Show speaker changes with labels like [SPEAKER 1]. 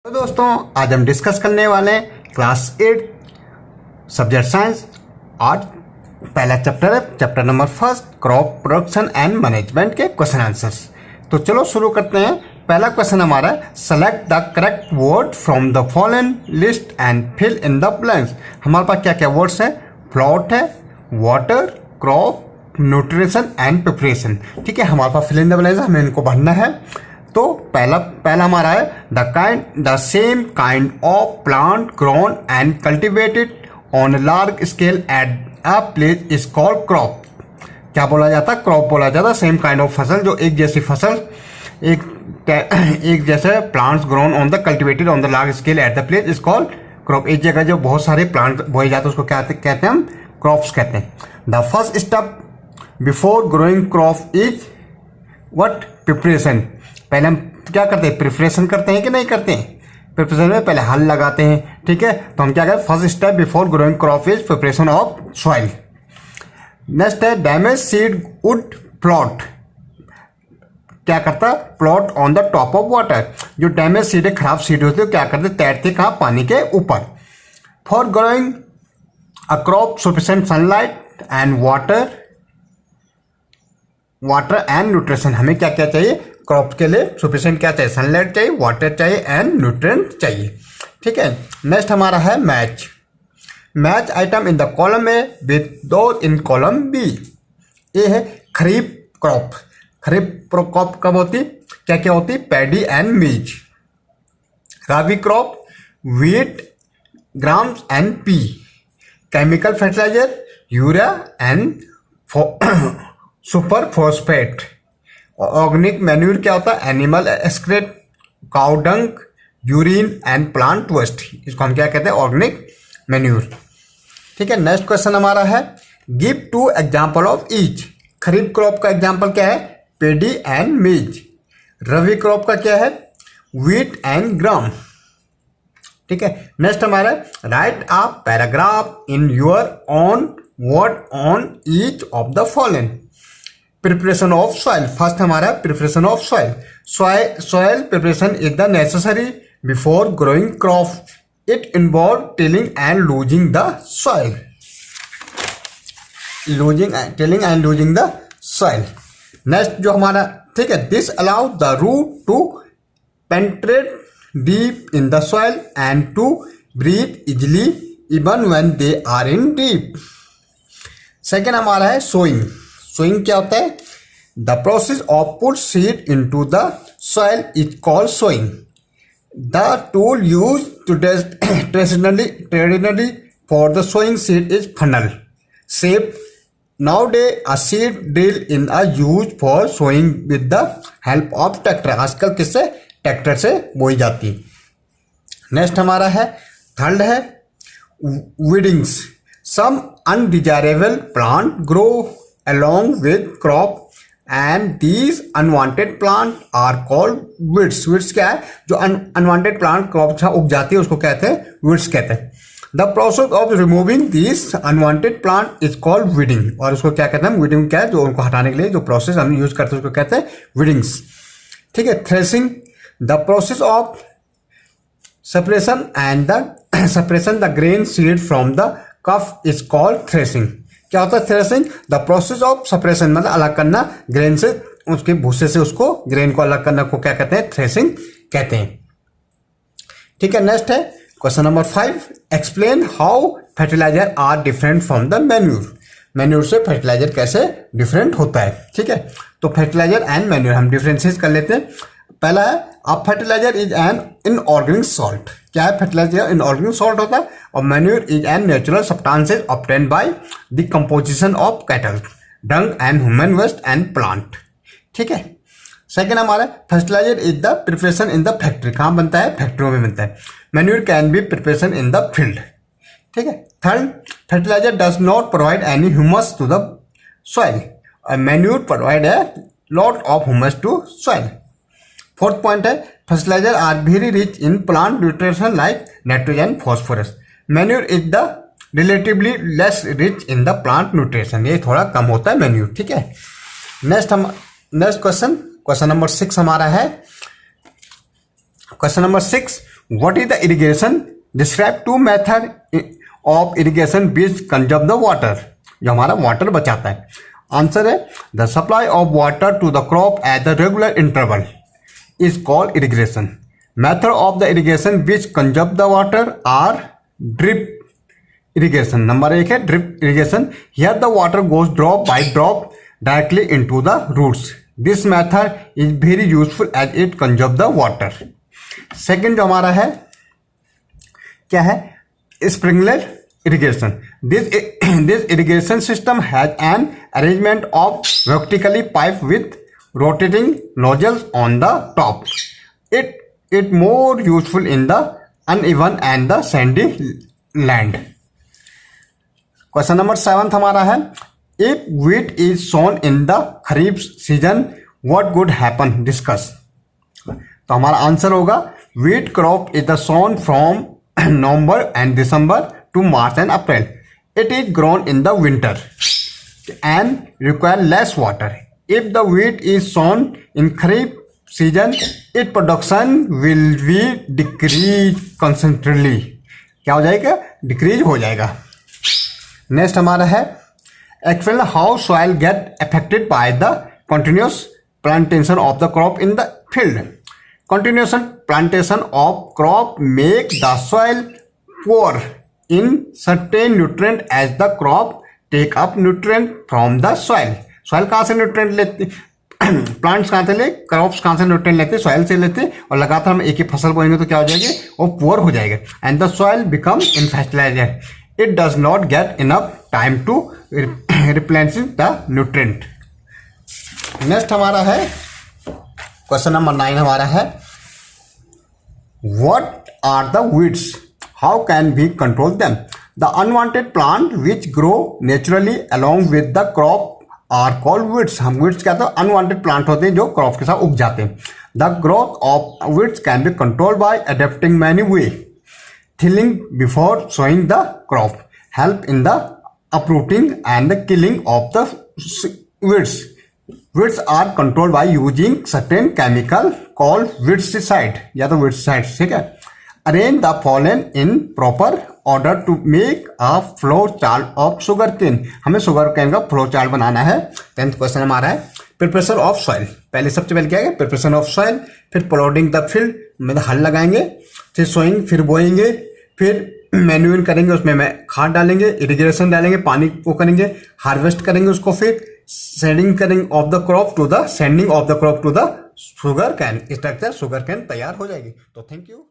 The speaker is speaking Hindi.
[SPEAKER 1] तो दोस्तों आज हम डिस्कस करने वाले हैं क्लास 8 सब्जेक्ट साइंस। आज पहला चैप्टर है, chapter number 1 crop production and management के क्वेश्चन आंसर्स। तो चलो शुरू करते हैं। पहला क्वेश्चन हमारा है, select the correct word from the following list and fill in the blanks. हमारे पास क्या क्या वर्ड्स हैं? प्लॉट है, water, crop, nutrition and preparation. ठीक है, हमारे पास फिल इन द ब्लैंक्स, हमें इनको भरना है। तो पहला हमारा है the same kind of plant grown and cultivated on large scale at a place is called crop. क्या बोला जाता है? क्रॉप बोला जाता है सेम काइंड ऑफ फसल, जो एक जैसी फसल, एक जैसे plants grown on the cultivated on the large scale at the place is called crop. एक जगह जो बहुत सारे प्लांट बोए जाते हैं उसको क्या कहते हैं? हम क्रॉप्स कहते हैं। The first step before growing crop is what? Preparation. पहले हम क्या करते हैं? प्रिपरेशन करते हैं कि नहीं करते हैं? प्रिपरेशन में पहले हल लगाते हैं। ठीक है, तो हम क्या करते हैं? First step before growing crop is preparation of soil. Next है डैमेज सीड वुड प्लॉट। क्या करता? Plot on the top of water. जो डैमेज सीड है, खराब सीड होती है, क्या करते? तैरते कहाँ? पानी के ऊपर। For growing a crop sufficient sunlight and water and nutrition. हमें क्या क्या चाहिए? क्रॉप के लिए सफिशिएंट क्या चाहिए? सनलाइट चाहिए, वाटर चाहिए एंड न्यूट्रिएंट चाहिए। ठीक है, नेक्स्ट हमारा है match item in the column A with those in column B. ये है खरीफ क्रॉप। खरीफ क्रॉप कब होती? क्या क्या होती? Paddy and maize. Rabi crop wheat, grams and pea. Chemical fertiliser urea and super phosphate. Organic manure क्या होता है? Animal excrete, cow dung, urine and plant waste. इसको हम क्या कहते हैं? Organic manure. ठीक है, नेक्स्ट क्वेश्चन हमारा है, give 2 example of each. Kharif crop का एग्जाम्पल क्या है? पेडी एंड मीज। रबी क्रॉप का क्या है? Wheat and gram. ठीक है, नेक्स्ट हमारा write a paragraph in your own word on each of the following. Preparation of soil. First हमारा preparation of soil. Soil preparation is the necessary before growing crop. It involve tilling and loosing the soil. Tilling and loosing the soil. Next जो हमारा, ठीक है, this allow the root to penetrate deep in the soil and to breathe easily even when they are in deep. Second हमारा है सोइंग। सोइंग क्या होता है? The process of put seed into the soil is called sowing. The tool use to traditionally for the sowing seed is funnel shape. Nowadays a seed drill in a use for sowing with the help of tractor। आजकल किससे? ट्रैक्टर से बोई जाती। नेक्स्ट हमारा है, थर्ड है weedings. Some undesirable plant grow along with crop and these unwanted plant are called weeds। weeds क्या है? जो unwanted plant crop उग जाती है उसको कहते हैं weeds कहते हैं। The process of removing these unwanted plant is called weeding। और उसको क्या कहते हैं? weeding क्या है? जो उनको हटाने के लिए जो प्रोसेस हम यूज करते हैं उसको कहते हैं weedings। ठीक है, threshing. The process of separation the grain seed from the cup is called threshing। क्या होता है threshing? The process of separation, मतलब अलग करना ग्रेन से, उसके भूसे से उसको ग्रेन को अलग करना को क्या कहते हैं? थ्रेसिंग कहते हैं। ठीक है, नेक्स्ट है question number 5, explain how fertiliser are different from the manure. Manure से फर्टिलाइजर कैसे डिफरेंट होता है? ठीक है, तो फर्टिलाइजर एंड मैन्यूर हम डिफरेंशिएट कर लेते हैं। पहला है, a fertiliser is an inorganic salt. क्या है? फर्टिलाइजर इनऑर्गेनिक सॉल्ट होता है। और manure is an natural substances obtained by the composition of cattle, dung and human waste and plant. ठीक है, सेकेंड हमारा fertiliser is the preparation in the factory. कहाँ बनता है? फैक्ट्रियों में बनता है। Manure can be preparation in the field. ठीक है, third, fertiliser does not provide any humus to the soil. Manure provide a lot of humus to soil. Fourth point है, fertiliser are very rich in plant nutrition like nitrogen, phosphorus. Manure is the relatively less rich in the plant nutrition. ये थोड़ा कम होता है मैन्यूर। ठीक है, नेक्स्ट क्वेश्चन नंबर 6 हमारा है, question number 6, what is the irrigation, describe two method of irrigation which conserve the water, जो हमारा वाटर बचाता है। आंसर है the supply of water to the crop at the regular interval is called irrigation. Method of the irrigation which conserve the water are drip irrigation. Number 1 है drip irrigation, here the water goes drop by drop directly into the roots. This method is very useful as it conserve the water. Second जो हमारा है क्या है, sprinkler irrigation. This irrigation system has an arrangement of vertically pipe with rotating nozzles on the top. It more useful in the uneven and the sandy land. Question number 7 हमारा है, if wheat is sown in the kharif season, what would happen? Discuss. तो हमारा आंसर होगा wheat crop is the sown from November and December to March and April. It is grown in the winter and require less water. If the wheat is sown in Kharif season, its production will be decrease constantly. क्या हो जाएगा? Decrease हो जाएगा. Next हमारा है, explain how soil get affected by the continuous plantation of the crop in the field. Continuous plantation of crop make the soil poor in certain nutrient as the crop take up nutrient from the soil. Soil कहाँ से nutrient लेते, प्लांट्स कहाँ से ले, क्रॉप्स कहाँ से न्यूट्रिएंट लेते, सॉइल से लेते, और लगातार हम एक ही फसल बोएंगे तो क्या हो जाएगी, वो पुअर हो जाएगा and the soil become infertilised. It does not get enough time to replenish the nutrient. Next हमारा है क्वेश्चन नंबर 9 हमारा है, what are the weeds, how can we control them? The unwanted plant which grow naturally along with the crop are called weeds. हम weeds क्या, तो unwanted plant होते हैं जो crop के साथ उग जाते हैं. The growth of weeds can be controlled by adapting many ways. Tilling before sowing the crop help in the uprooting and the killing of the weeds. Weeds are controlled by using certain chemical called weedicide या तो weedicide. ठीक है. Arrange the pollen in proper order to make a flow chart of sugarcane. हमें sugarcane का flow chart बनाना है. 10th क्वेश्चन हमारा है, प्रिपरेशन ऑफ सॉइल. पहले सबसे पहले क्या है, प्रिपरेशन ऑफ सॉइल, फिर प्लॉटिंग द फील्ड, मतलब हल लगाएंगे, फिर सोइंग, फिर बोएंगे, फिर मैन्यूरिंग करेंगे, उसमें मैं खाद डालेंगे, इरिगेशन डालेंगे, पानी वो करेंगे, हार्वेस्ट करेंगे उसको, फिर sending of the crop to the sugar cane. इस तरह से शुगर कैन तैयार हो जाएगी. तो थैंक यू.